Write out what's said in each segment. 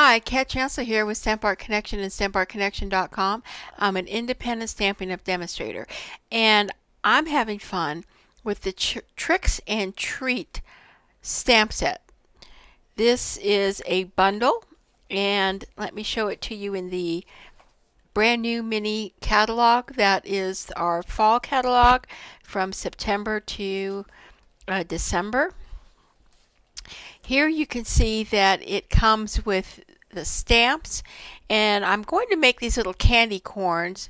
Hi, Kat Chancellor here with Stamp Art Connection and StampArtConnection.com. I'm an independent Stampin' Up! Demonstrator, and I'm having fun with the Tricks and Treat stamp set. This is a bundle, and let me show it to you in the brand new mini catalog. That is our fall catalog from September to December. Here you can see that it comes with the stamps, and I'm going to make these little candy corns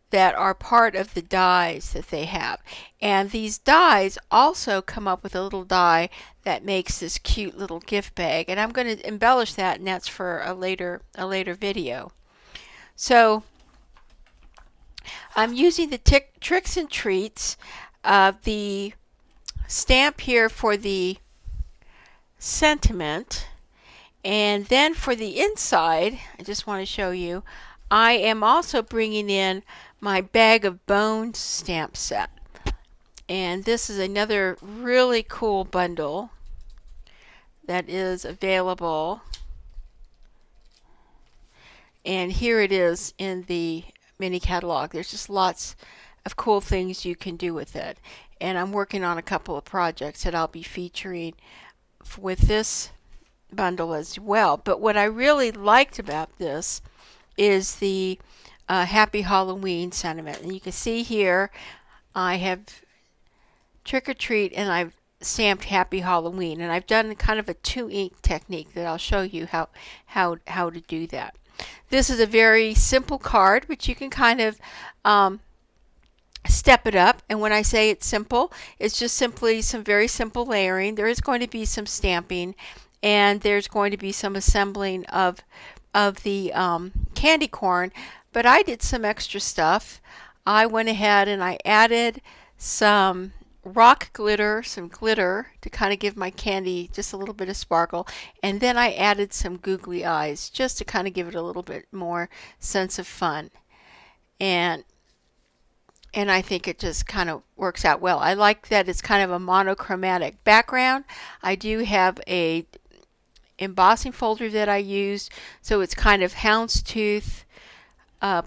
that are part of the dies that they have. And these dies also come up with a little die that makes this cute little gift bag, and I'm going to embellish that, and that's for a later video. So I'm using the Tricks and Treats, the stamp here for the sentiment, and then for the inside, I just want to show you, I am also bringing in my Bag of Bones stamp set, and this is another really cool bundle that is available, and here it is in the mini catalog. There's just lots of cool things you can do with it, and I'm working on a couple of projects that I'll be featuring with this bundle as well. But what I really liked about this is the Happy Halloween sentiment, and you can see here I have Trick or Treat and I've stamped Happy Halloween, and I've done kind of a 2-ink technique that I'll show you how to do that. This is a very simple card, but you can kind of step it up, and when I say it's simple, it's just simply some very simple layering. There is going to be some stamping, and there's going to be some assembling of the candy corn, but I did some extra stuff. I went ahead and I added some rock glitter, some glitter to kind of give my candy just a little bit of sparkle, and then I added some googly eyes just to kind of give it a little bit more sense of fun. And I think it just kind of works out well. I like that it's kind of a monochromatic background. I do have a embossing folder that I used, so it's kind of houndstooth,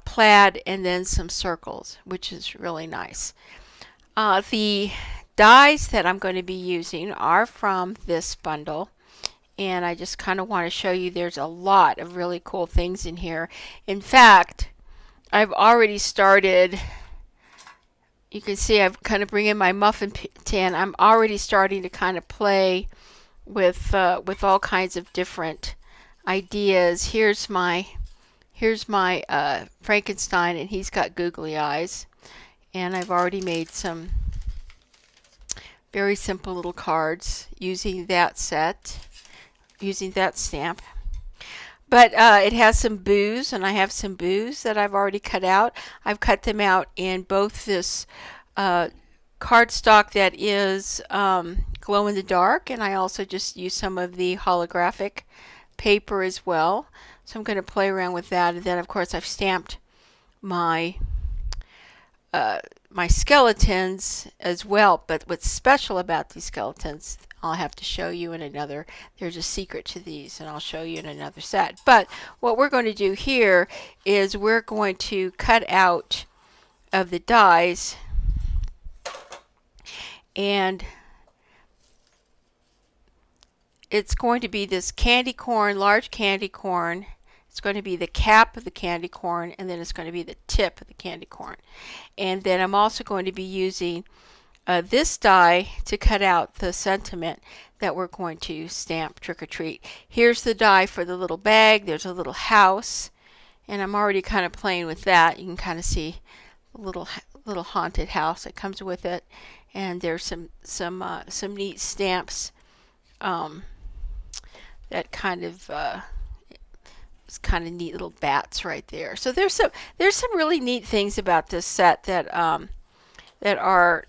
plaid, and then some circles, which is really nice. The dies that I'm going to be using are from this bundle, and I just kind of want to show you there's a lot of really cool things in here. In fact, I've already started. You can see I've kind of bring in my muffin tin. I'm already starting to kind of play with all kinds of different ideas. Here's my Frankenstein, and he's got googly eyes. And I've already made some very simple little cards using that stamp. But it has some boos, and I have some boos that I've already cut out. I've cut them out in both this cardstock that is glow in the dark, and I also just use some of the holographic paper as well. So I'm going to play around with that, and then of course I've stamped my my skeletons as well. But what's special about these skeletons, I'll have to show you in another. There's a secret to these, and I'll show you in another set. But what we're going to do here is we're going to cut out of the dies, and it's going to be this candy corn, large candy corn. It's going to be the cap of the candy corn, and then it's going to be the tip of the candy corn. And then I'm also going to be using this die to cut out the sentiment that we're going to stamp Trick or Treat. Here's the die for the little bag. There's a little house, and I'm already kind of playing with that. You can kind of see a little haunted house that comes with it, and there's some neat stamps that kind of it's kind of neat little bats right there. So there's some really neat things about this set that are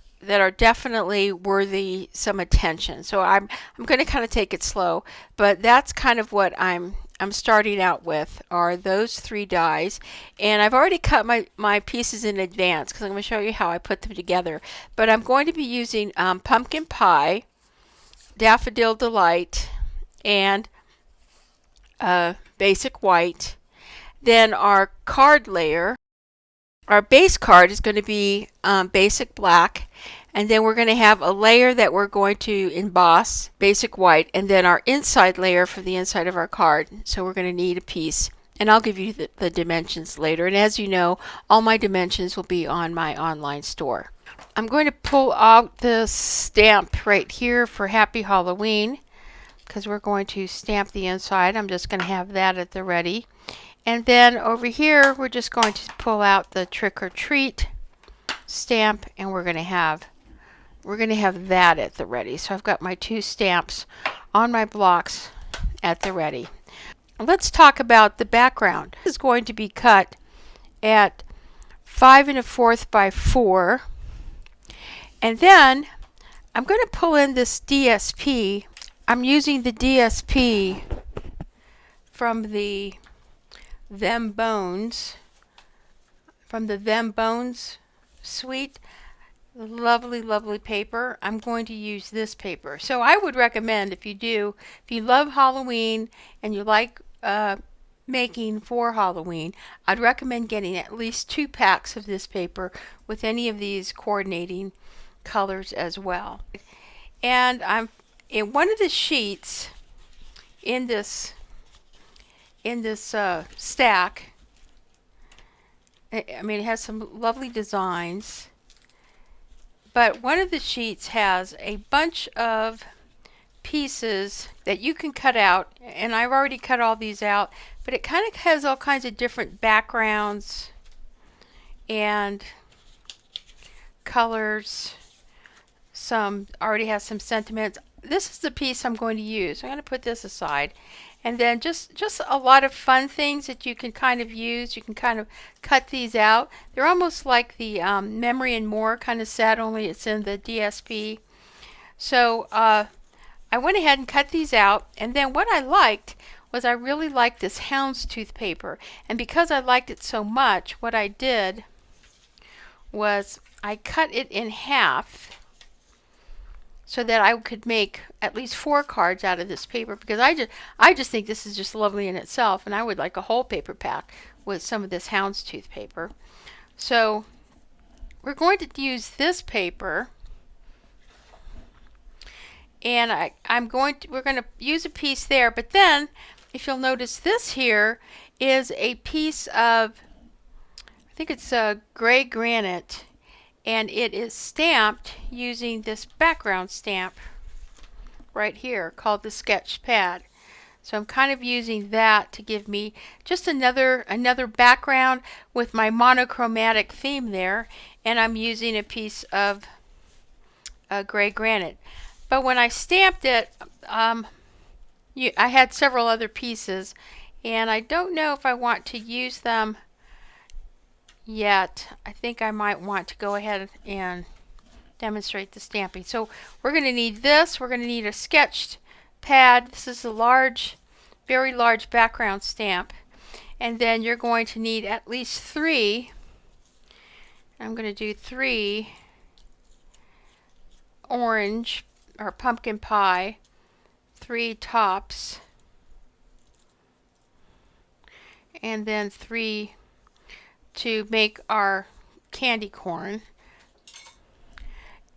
definitely worthy some attention. So I'm going to kind of take it slow, but that's kind of what I'm starting out with, are those 3 dies, and I've already cut my pieces in advance because I'm going to show you how I put them together. But I'm going to be using Pumpkin Pie, Daffodil Delight, and basic white. Then our card layer, our base card is going to be basic black. And then we're going to have a layer that we're going to emboss, basic white, and then our inside layer for the inside of our card. So we're going to need a piece. And I'll give you the dimensions later. And as you know, all my dimensions will be on my online store. I'm going to pull out this stamp right here for Happy Halloween, because we're going to stamp the inside. I'm just going to have that at the ready. And then over here, we're just going to pull out the Trick or Treat stamp, and we're going to have that at the ready. So I've got my two stamps on my blocks at the ready. Let's talk about the background. This is going to be cut at 5 1/4 by 4. And then I'm going to pull in this DSP. I'm using the DSP from the Them Bones suite. Lovely, lovely paper. I'm going to use this paper. So I would recommend, if you love Halloween and you like making for Halloween, I'd recommend getting at least 2 packs of this paper with any of these coordinating colors as well. And I'm in one of the sheets in this stack. I mean, it has some lovely designs. But one of the sheets has a bunch of pieces that you can cut out, and I've already cut all these out, but it kind of has all kinds of different backgrounds and colors. Some already has some sentiments. This is the piece I'm going to use. I'm going to put this aside. And then just a lot of fun things that you can kind of use. You can kind of cut these out. They're almost like the Memory and More kind of set, only it's in the DSP. So I went ahead and cut these out. And then what I liked was I really liked this houndstooth paper. And because I liked it so much, what I did was I cut it in half so that I could make at least 4 cards out of this paper, because I just think this is just lovely in itself, and I would like a whole paper pack with some of this houndstooth paper. So we're going to use this paper, and we're going to use a piece there, but then if you'll notice, this here is a piece of, I think it's a gray granite, and it is stamped using this background stamp right here called the Sketched Pad. So I'm kind of using that to give me just another background with my monochromatic theme there, and I'm using a piece of gray granite. But when I stamped it, I had several other pieces, and I don't know if I want to use them yet. I think I might want to go ahead and demonstrate the stamping. So we're going to need this. We're going to need a sketched pad. This is a large, very large background stamp. And then you're going to need at least 3. I'm going to do 3 orange or pumpkin pie, 3 tops, and then 3 to make our candy corn.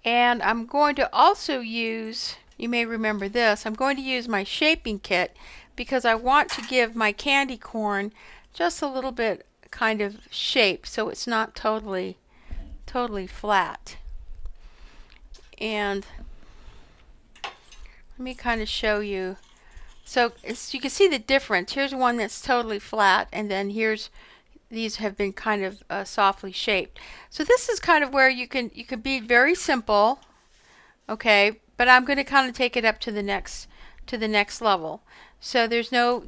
And I'm going to also use, you may remember this, I'm going to use my shaping kit because I want to give my candy corn just a little bit kind of shape so it's not totally flat. And let me kind of show you. So you can see the difference. Here's one that's totally flat, and then these have been kind of softly shaped. So this is kind of where you can be very simple, okay? But I'm going to kind of take it up to the next level. So there's no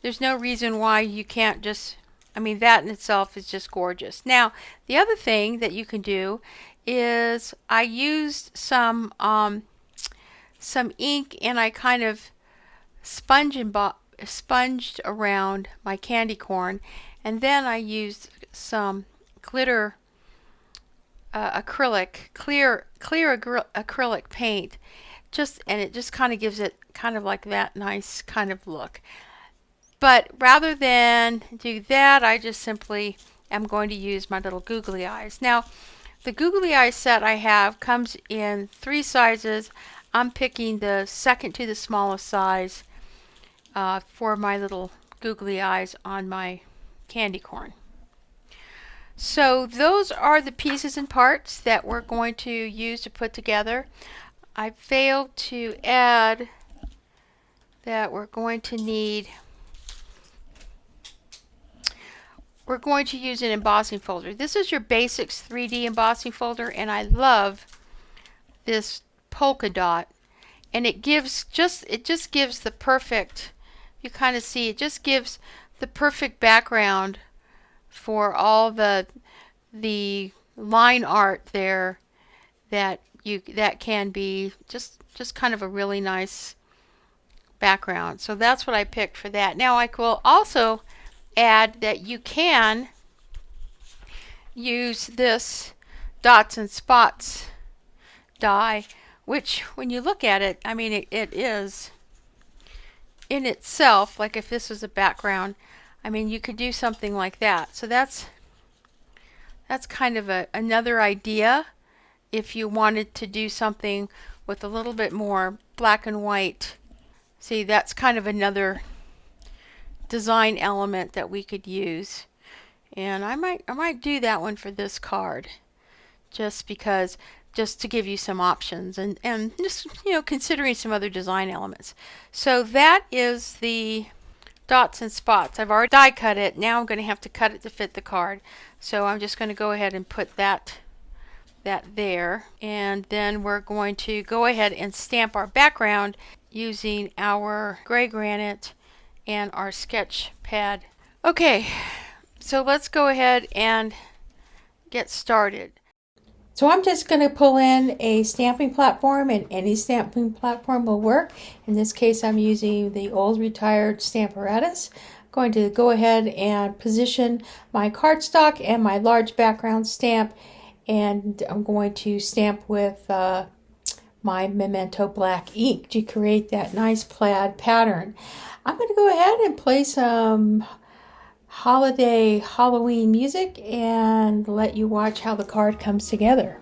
reason why you can't just. I mean, that in itself is just gorgeous. Now the other thing that you can do is I used some ink, and I kind of sponged around my candy corn, and then I used some glitter clear acrylic paint and it just kind of gives it kind of like that nice kind of look. But rather than do that, I just simply am going to use my little googly eyes. Now, the googly eyes set I have comes in 3 sizes. I'm picking the second to the smallest size for my little googly eyes on my candy corn. So those are the pieces and parts that we're going to use to put together. I failed to add that we're going to use an embossing folder. This is your Basics 3D embossing folder, and I love this polka dot. And it just gives the perfect, you kind of see, it just gives the perfect background for all the line art there that can be just kind of a really nice background. So that's what I picked for that. Now I will also add that you can use this dots and spots die, which when you look at it, I mean it is in itself, like if this was a background, I mean you could do something like that. So that's kind of another idea if you wanted to do something with a little bit more black and white. See, that's kind of another design element that we could use. And I might do that one for this card, just to give you some options and just, you know, considering some other design elements. So that is the dots and spots. I've already die cut it. Now I'm going to have to cut it to fit the card. So I'm just going to go ahead and put that there, and then we're going to go ahead and stamp our background using our gray granite and our sketch pad. Okay, so let's go ahead and get started. So I'm just going to pull in a stamping platform, and any stamping platform will work. In this case, I'm using the old retired Stamparatus. I'm going to go ahead and position my cardstock and my large background stamp, and I'm going to stamp with my Memento black ink to create that nice plaid pattern. I'm going to go ahead and play some holiday Halloween music and let you watch how the card comes together.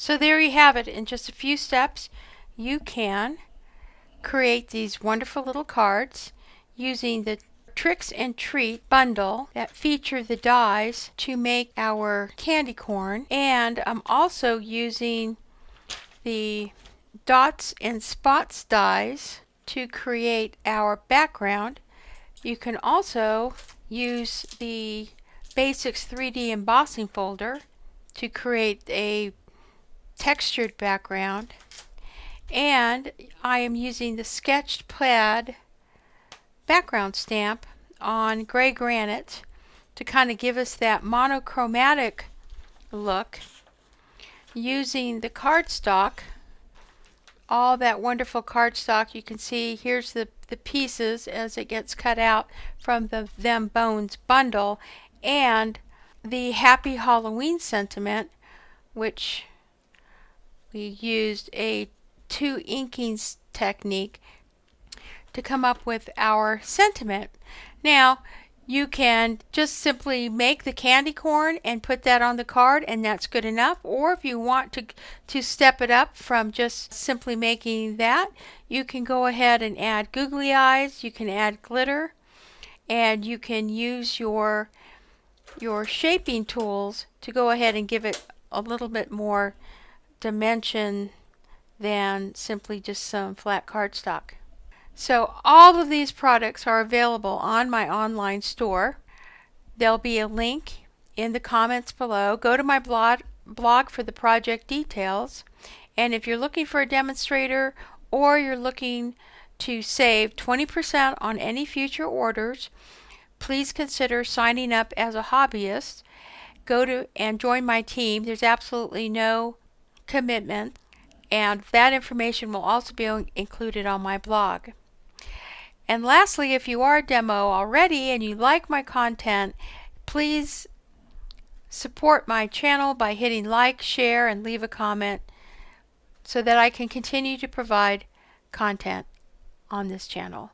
So there you have it. In just a few steps, you can create these wonderful little cards using the Tricks and Treat bundle that feature the dies to make our candy corn. And I'm also using the dots and spots dies to create our background. You can also use the Basics 3D embossing folder to create a textured background. And I am using the Sketched Plaid background stamp on gray granite to kind of give us that monochromatic look, using the cardstock, all that wonderful cardstock. You can see here's the pieces as it gets cut out from the Them Bones bundle, and the Happy Halloween sentiment, which we used a two inkings technique to come up with our sentiment. Now, you can just simply make the candy corn and put that on the card, and that's good enough. Or if you want to step it up from just simply making that, you can go ahead and add googly eyes, you can add glitter, and you can use your shaping tools to go ahead and give it a little bit more dimension than simply just some flat cardstock. So all of these products are available on my online store. There'll be a link in the comments below. Go to my blog for the project details. And if you're looking for a demonstrator, or you're looking to save 20% on any future orders, please consider signing up as a hobbyist. Go to and join my team. There's absolutely no commitment, and that information will also be included on my blog. And lastly, if you are a demo already and you like my content, please support my channel by hitting like, share, and leave a comment so that I can continue to provide content on this channel.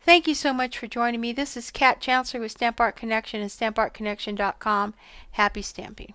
Thank you so much for joining me. This is Kat Chancellor with Stamp Art Connection and StampArtConnection.com. Happy stamping.